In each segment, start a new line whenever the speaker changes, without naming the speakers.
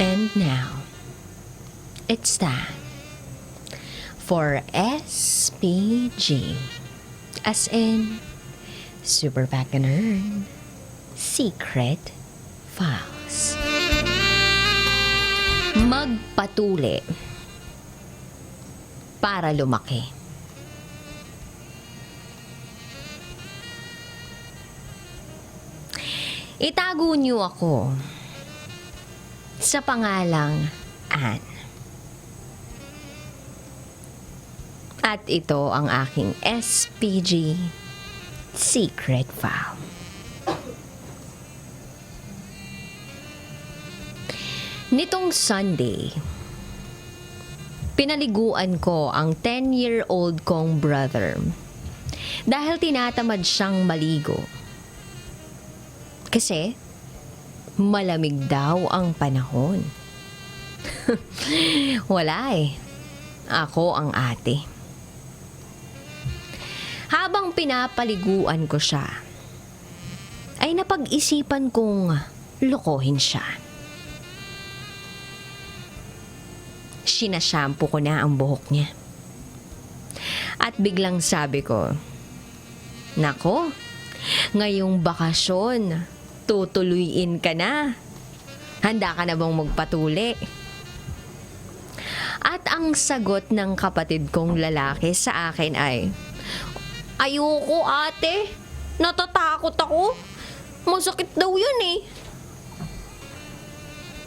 And now, it's time for SPG, as in Super Baconer Secret Files. Magpatuli para lumaki. Itago niyo ako sa pangalang Anne. At ito ang aking SPG Secret File. Nitong Sunday, pinaliguan ko ang 10-year-old kong brother dahil tinatamad siyang maligo. Kasi malamig daw ang panahon. Wala eh. Ako ang ate. Habang pinapaliguan ko siya, ay napag-isipan kong lokohin siya. Sinashampoo ko na ang buhok niya. At biglang sabi ko, "Nako, ngayong bakasyon, tutuluyin ka na. Handa ka na bang magpatuli?" At ang sagot ng kapatid kong lalaki sa akin ay, "Ayoko ate, natatakot ako. Masakit daw yun eh."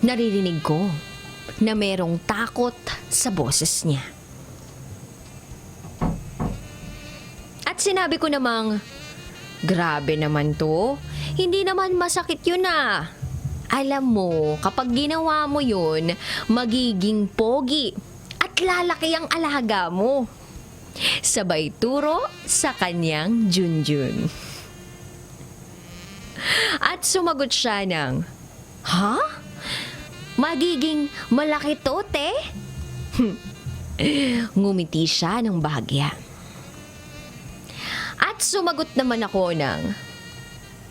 Naririnig ko na merong takot sa boses niya. At sinabi ko namang, "Grabe naman to. Hindi naman masakit yun ah. Alam mo, kapag ginawa mo yun, magiging pogi at lalaki ang alaga mo." Sabay turo sa kanyang Junjun. At sumagot siya ng, "Ha? Magiging malaki to, te?" Ngumiti siya ng bahagya. At sumagot naman ako ng,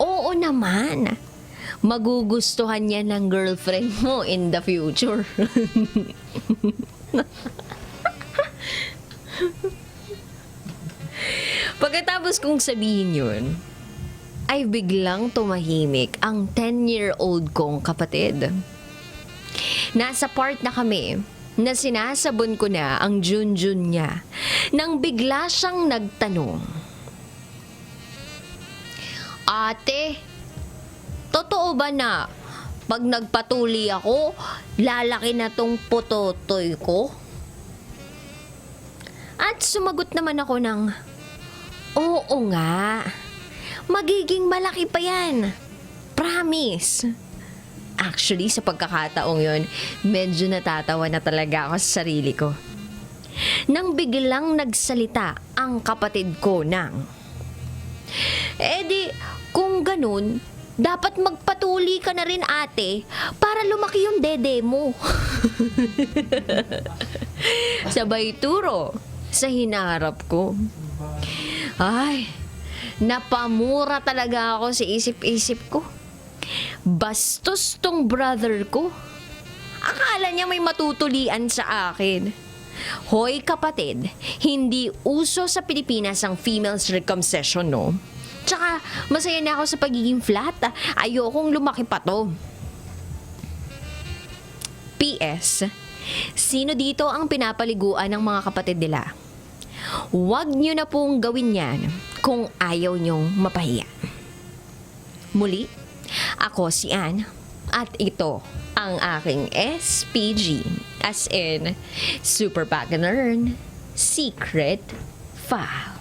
"Oo naman. Magugustuhan niya ng girlfriend mo in the future." Pagkatapos kong sabihin yun, ay biglang tumahimik ang 10-year-old kong kapatid. Nasa part na kami na sinasabon ko na ang Junjun niya nang bigla siyang nagtanong, "Ate, totoo ba na pag nagpatuli ako, lalaki na tong putotoy ko?" At sumagot naman ako ng, "Oo nga. Magiging malaki pa yan. Promise." Actually, sa pagkakataong yon, medyo natatawa na talaga ako sa sarili ko. Nang biglang nagsalita ang kapatid ko ng, di, kung ganun, dapat magpatuli ka na rin ate para lumaki yung dede mo." Sabay turo sa hinaharap ko. Ay, napamura talaga ako sa isip-isip ko. Bastos tong brother ko. Akala niya may matutulian sa akin. Hoy kapatid, hindi uso sa Pilipinas ang female circumcision, no? Tsaka, masaya na ako sa pagiging flat. Ayokong lumaki pa to. PS, sino dito ang pinapaliguan ng mga kapatid nila? Huwag nyo na pong gawin yan kung ayaw nyong mapahiya. Muli, ako si Anne at ito ang aking SPG, as in Super Baconer Secret File.